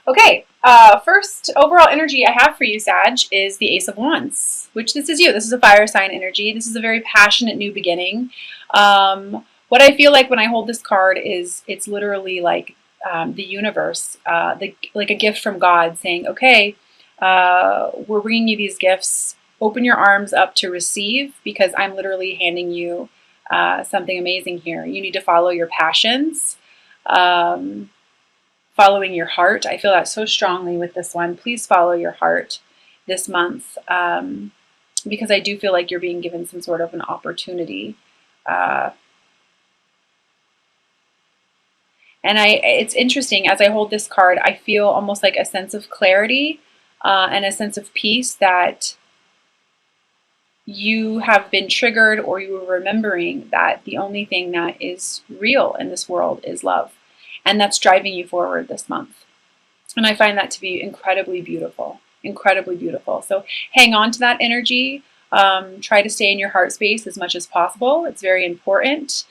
Okay, first overall energy I have for you, Sag, is the Ace of Wands, which this is you. This is a fire sign energy. This is a very passionate new beginning. What I feel like when I hold this card is it's literally like the universe, like a gift from God saying, okay, we're bringing you these gifts. Open your arms up to receive because I'm literally handing you something amazing here. You need to follow your passions. Following your heart. I feel that so strongly with this one. Please follow your heart this month because I do feel like you're being given some sort of an opportunity. And it's interesting, as I hold this card, I feel almost like a sense of clarity and a sense of peace that you have been triggered or you were remembering that the only thing that is real in this world is love. And that's driving you forward this month. And I find that to be incredibly beautiful, incredibly beautiful. So hang on to that energy. Try to stay in your heart space as much as possible. It's very important.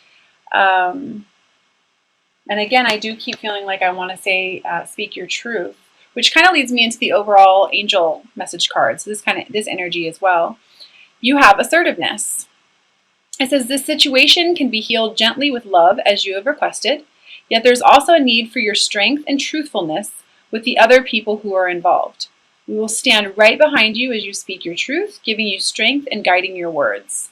And again, I do keep feeling like I want to say, speak your truth, which kind of leads me into the overall angel message card. So this energy as well. You have assertiveness. It says this situation can be healed gently with love as you have requested. Yet there's also a need for your strength and truthfulness with the other people who are involved. We will stand right behind you as you speak your truth, giving you strength and guiding your words.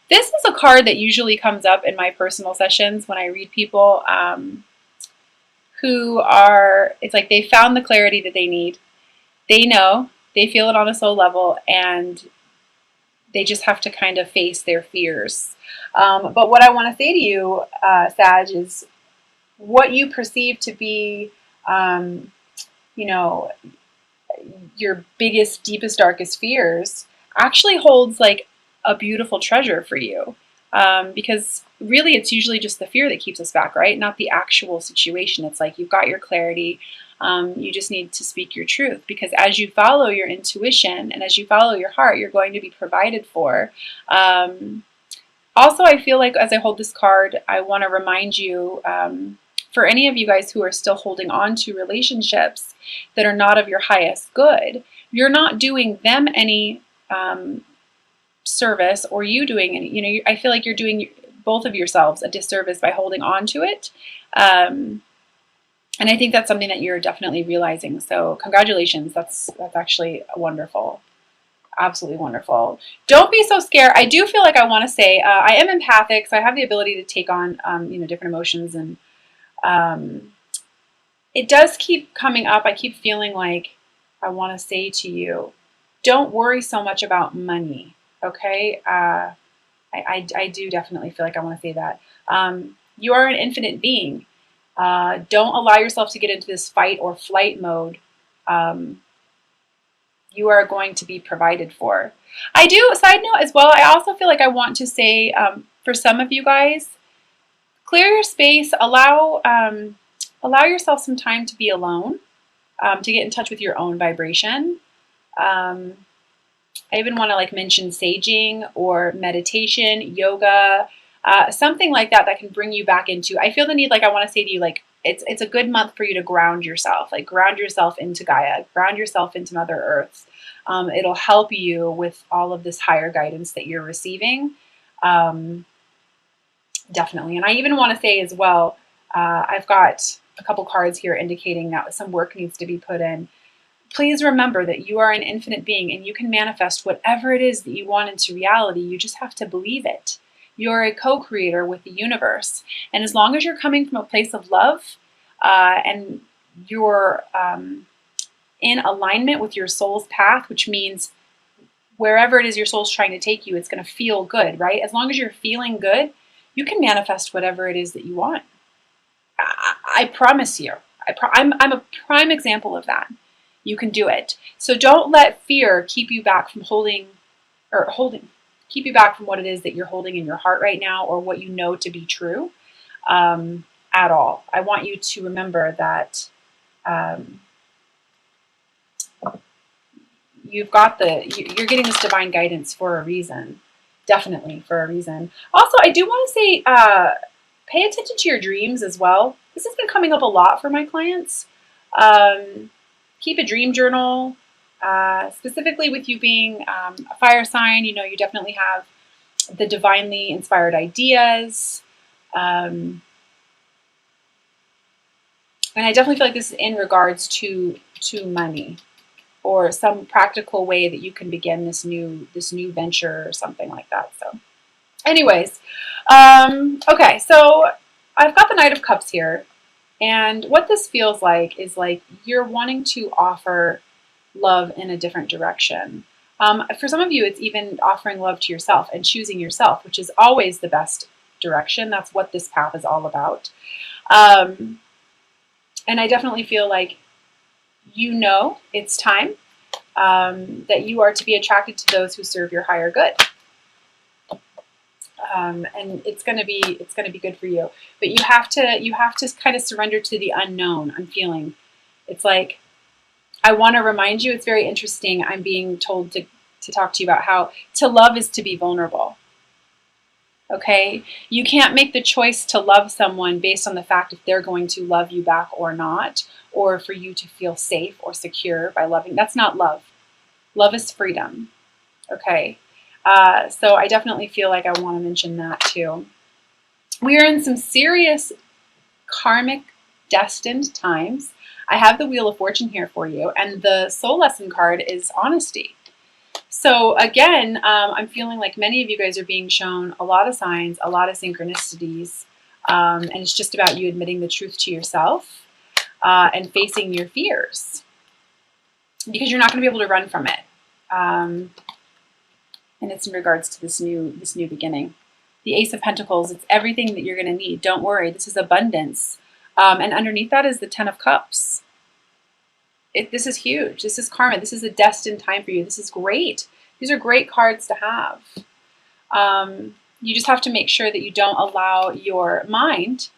This is a card that usually comes up in my personal sessions when I read people who are, it's like they found the clarity that they need. They know, they feel it on a soul level, and they just have to kind of face their fears. But what I want to say to you, Sag, is what you perceive to be, you know, your biggest, deepest, darkest fears actually holds like a beautiful treasure for you. Because really it's usually just the fear that keeps us back, right? Not the actual situation. It's like you've got your clarity. You just need to speak your truth because as you follow your intuition and as you follow your heart, you're going to be provided for. Also, I feel like as I hold this card, I want to remind you, for any of you guys who are still holding on to relationships that are not of your highest good, you're not doing them any service or you doing any, I feel like you're doing both of yourselves a disservice by holding on to it. And I think that's something that you're definitely realizing. So congratulations. That's actually wonderful. Absolutely wonderful. Don't be so scared. I do feel like I want to say I am empathic, so I have the ability to take on different emotions, and it does keep coming up. I keep feeling like I want to say to you, don't worry so much about money. Okay, I do definitely feel like I want to say that. You are an infinite being. Don't allow yourself to get into this fight or flight mode. You are going to be provided for. I do, side note as well, I also feel like I want to say for some of you guys, clear your space, allow yourself some time to be alone, to get in touch with your own vibration. I even want to like mention saging or meditation, yoga, something like that can bring you back into. I feel the need, like I want to say to you, like it's a good month for you to ground yourself, like ground yourself into Gaia, ground yourself into Mother Earth. It'll help you with all of this higher guidance that you're receiving. Definitely. And I even want to say as well, I've got a couple cards here indicating that some work needs to be put in. Please remember that you are an infinite being and you can manifest whatever it is that you want into reality. You just have to believe it. You're a co-creator with the universe. And as long as you're coming from a place of love and you're in alignment with your soul's path, which means wherever it is your soul's trying to take you, it's going to feel good, right? As long as you're feeling good, you can manifest whatever it is that you want. I promise you. I'm a prime example of that. You can do it. So don't let fear keep you back from keep you back from what it is that you're holding in your heart right now or what you know to be true at all. I want you to remember that you're getting this divine guidance for a reason. Definitely for a reason. Also, I do want to say, pay attention to your dreams as well. This has been coming up a lot for my clients. Keep a dream journal. Specifically with you being a fire sign, you definitely have the divinely inspired ideas. And I definitely feel like this is in regards to money, or some practical way that you can begin this new venture or something like that. So anyways, okay, so I've got the Knight of Cups here. And what this feels like is like you're wanting to offer love in a different direction. For some of you, it's even offering love to yourself and choosing yourself, which is always the best direction. That's what this path is all about. And I definitely feel like it's time that you are to be attracted to those who serve your higher good. And it's going to be good for you. But you have to kind of surrender to the unknown. I'm feeling it's like I want to remind you. It's very interesting. I'm being told to talk to you about how to love is to be vulnerable. Okay, you can't make the choice to love someone based on the fact if they're going to love you back or not, or for you to feel safe or secure by loving. That's not love. Love is freedom. Okay. So I definitely feel like I want to mention that too. We are in some serious karmic destined times. I have the Wheel of Fortune here for you, and the soul lesson card is honesty. So again, I'm feeling like many of you guys are being shown a lot of signs, a lot of synchronicities, and it's just about you admitting the truth to yourself and facing your fears, because you're not going to be able to run from it. And it's in regards to this new beginning. The Ace of Pentacles, it's everything that you're going to need. Don't worry, this is abundance. And underneath that is the Ten of Cups. This is huge. This is karma. This is a destined time for you. This is great. These are great cards to have. You just have to make sure that you don't allow your mind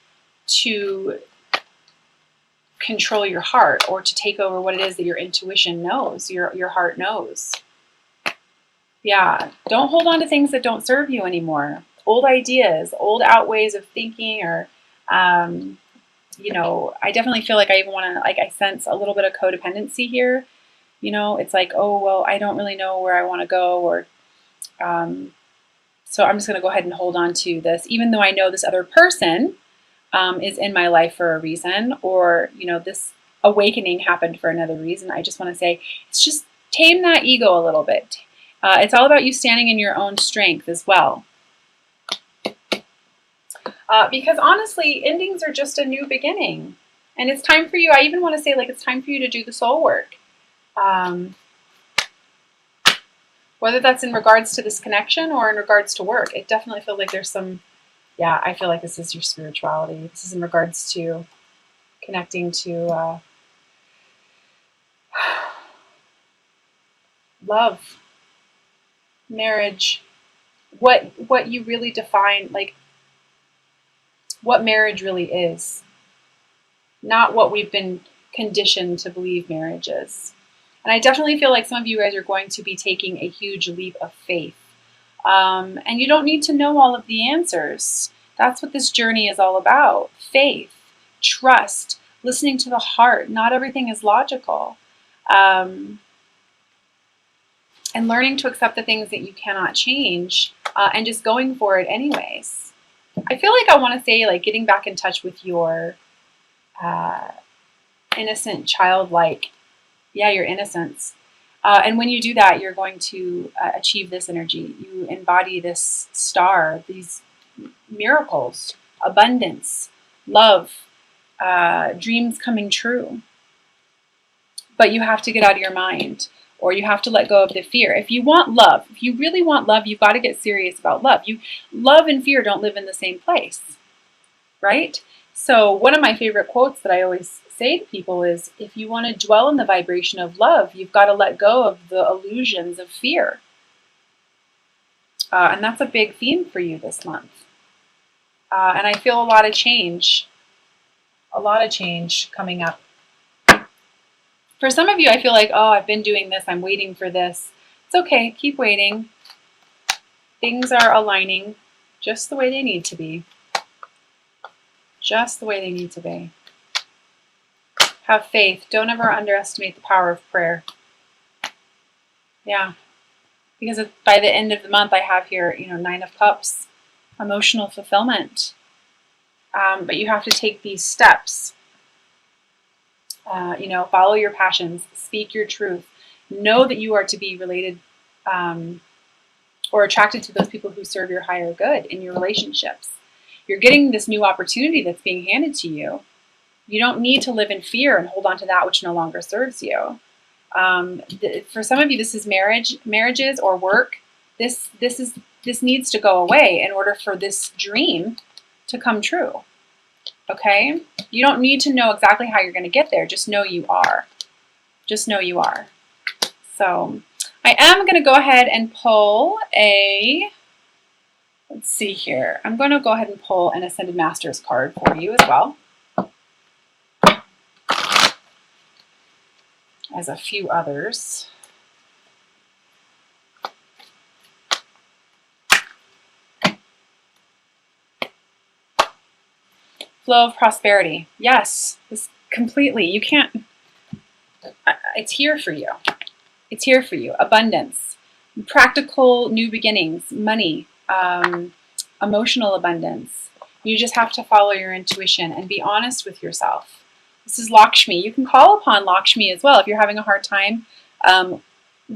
to control your heart, or to take over what it is that your intuition knows, your heart knows. Yeah, don't hold on to things that don't serve you anymore. Old ideas, old out ways of thinking, or I definitely feel like I even want to, I sense a little bit of codependency here. It's like, oh, well, I don't really know where I want to go, or so I'm just going to go ahead and hold on to this, even though I know this other person is in my life for a reason, or, this awakening happened for another reason. I just want to say, it's just tame that ego a little bit. It's all about you standing in your own strength as well. Because honestly, endings are just a new beginning. And it's time for you, I even want to say, like, it's time for you to do the soul work. Whether that's in regards to this connection or in regards to work, it definitely feels like there's some, I feel like this is your spirituality. This is in regards to connecting to love, marriage, what you really define, like what marriage really is, not what we've been conditioned to believe marriage is. And I definitely feel like some of you guys are going to be taking a huge leap of faith. And you don't need to know all of the answers. That's what this journey is all about. Faith, trust, listening to the heart. Not everything is logical. And learning to accept the things that you cannot change, and just going for it anyways. I feel like I want to say, like, getting back in touch with your innocent, childlike, your innocence. And when you do that, you're going to achieve this energy. You embody this star, these miracles, abundance, love, dreams coming true. But you have to get out of your mind, or you have to let go of the fear. If you want love, if you really want love, you've got to get serious about love. Love and fear don't live in the same place, right? So one of my favorite quotes that I always say to people is, if you want to dwell in the vibration of love, you've got to let go of the illusions of fear. And that's a big theme for you this month. And I feel a lot of change coming up. For some of you, I feel like, oh, I've been doing this, I'm waiting for this. It's okay, keep waiting. Things are aligning just the way they need to be. Just the way they need to be. Have faith. Don't ever underestimate the power of prayer. Yeah. Because by the end of the month, I have here, 9 of Cups, emotional fulfillment. But you have to take these steps. Follow your passions, speak your truth, know that you are to be related or attracted to those people who serve your higher good in your relationships. You're getting this new opportunity that's being handed to you. You don't need to live in fear and hold on to that which no longer serves you. For some of you, this is marriages or work. This needs to go away in order for this dream to come true. Okay? You don't need to know exactly how you're going to get there. Just know you are. Just know you are. So I am going to go ahead and pull let's see here. I'm going to go ahead and pull an Ascended Masters card for you as well, as a few others. Flow of prosperity. Yes, this completely. You can't, it's here for you. It's here for you. Abundance, practical new beginnings, money, emotional abundance. You just have to follow your intuition and be honest with yourself. This is Lakshmi. You can call upon Lakshmi as well. If you're having a hard time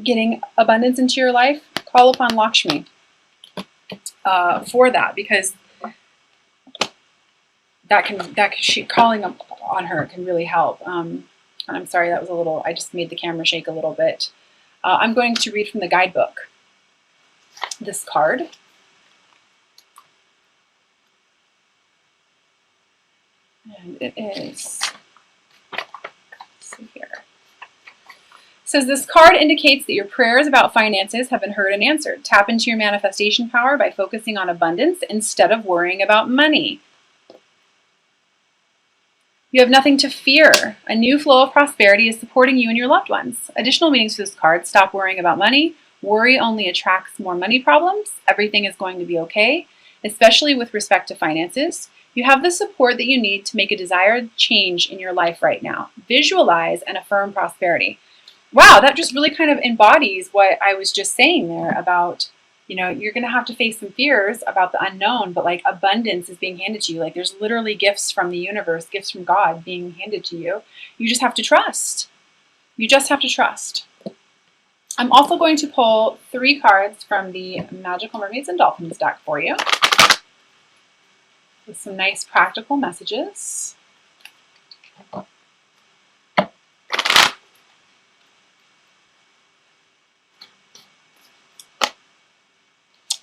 getting abundance into your life, call upon Lakshmi for that, because calling on her can really help. And I'm sorry, that was a little, I just made the camera shake a little bit. I'm going to read from the guidebook this card. And it is, let's see here. It says this card indicates that your prayers about finances have been heard and answered. Tap into your manifestation power by focusing on abundance instead of worrying about money. You have nothing to fear. A new flow of prosperity is supporting you and your loved ones. Additional meanings for this card: stop worrying about money. Worry only attracts more money problems. Everything is going to be okay, especially with respect to finances. You have the support that you need to make a desired change in your life right now. Visualize and affirm prosperity. Wow, that just really kind of embodies what I was just saying there about, you're going to have to face some fears about the unknown, but like abundance is being handed to you. Like there's literally gifts from the universe, gifts from God being handed to you. You just have to trust. You just have to trust. I'm also going to pull 3 cards from the Magical Mermaids and Dolphins deck for you, with some nice practical messages.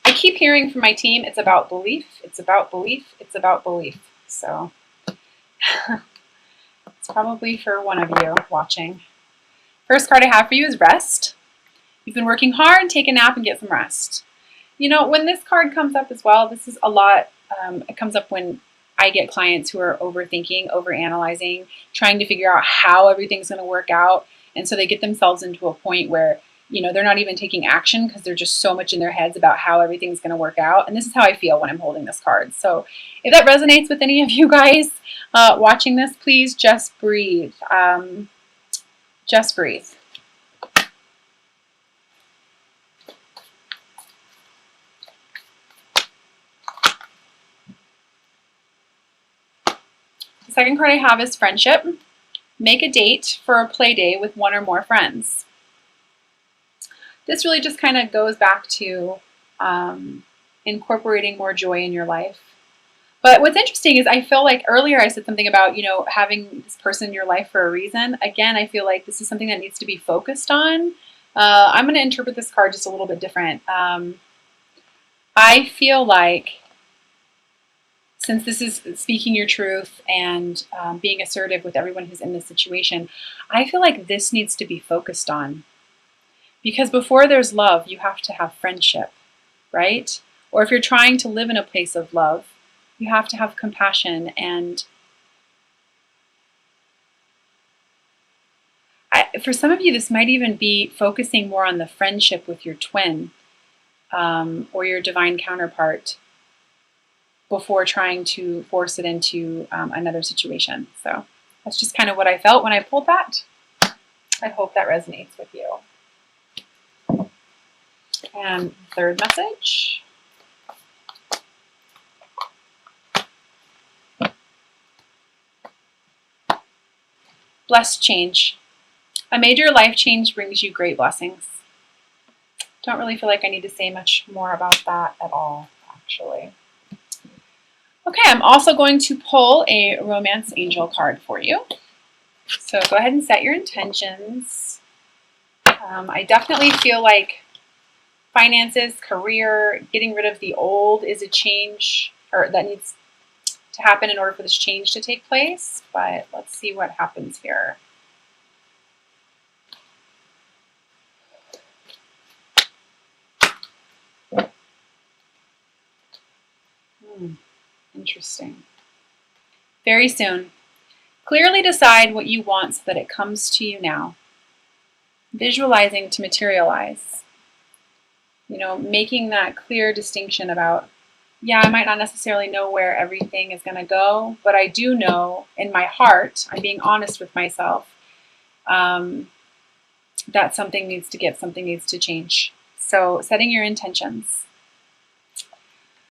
I keep hearing from my team, it's about belief, it's about belief, it's about belief. So it's probably for one of you watching. First card I have for you is rest. You've been working hard, take a nap and get some rest. When this card comes up as well, this is a lot. It comes up when I get clients who are overthinking, overanalyzing, trying to figure out how everything's going to work out. And so they get themselves into a point where, they're not even taking action because they're just so much in their heads about how everything's going to work out. And this is how I feel when I'm holding this card. So if that resonates with any of you guys watching this, please just breathe. Just breathe. The second card I have is friendship. Make a date for a play day with 1 or more friends. This really just kind of goes back to incorporating more joy in your life. But what's interesting is I feel like earlier I said something about, having this person in your life for a reason. Again, I feel like this is something that needs to be focused on. I'm going to interpret this card just a little bit different. I feel like, since this is speaking your truth and being assertive with everyone who's in this situation, I feel like this needs to be focused on. Because before there's love, you have to have friendship, right? Or if you're trying to live in a place of love, you have to have compassion. And for some of you, this might even be focusing more on the friendship with your twin or your divine counterpart before trying to force it into another situation. So That's just kind of what I felt when I pulled that. I hope that resonates with you. And third message. Blessed change. A major life change brings you great blessings. Don't really feel like I need to say much more about that at all, actually. Okay, I'm also going to pull a romance angel card for you. So go ahead and set your intentions. I definitely feel like finances, career, getting rid of the old is a change, or that needs to happen in order for this change to take place. But let's see what happens here. Interesting. Very soon. Clearly decide what you want so that it comes to you now. Visualizing to materialize. You know, making that clear distinction about, yeah, I might not necessarily know where everything is going to go, but I do know in my heart, I'm being honest with myself, that something needs to give, something needs to change. So setting your intentions.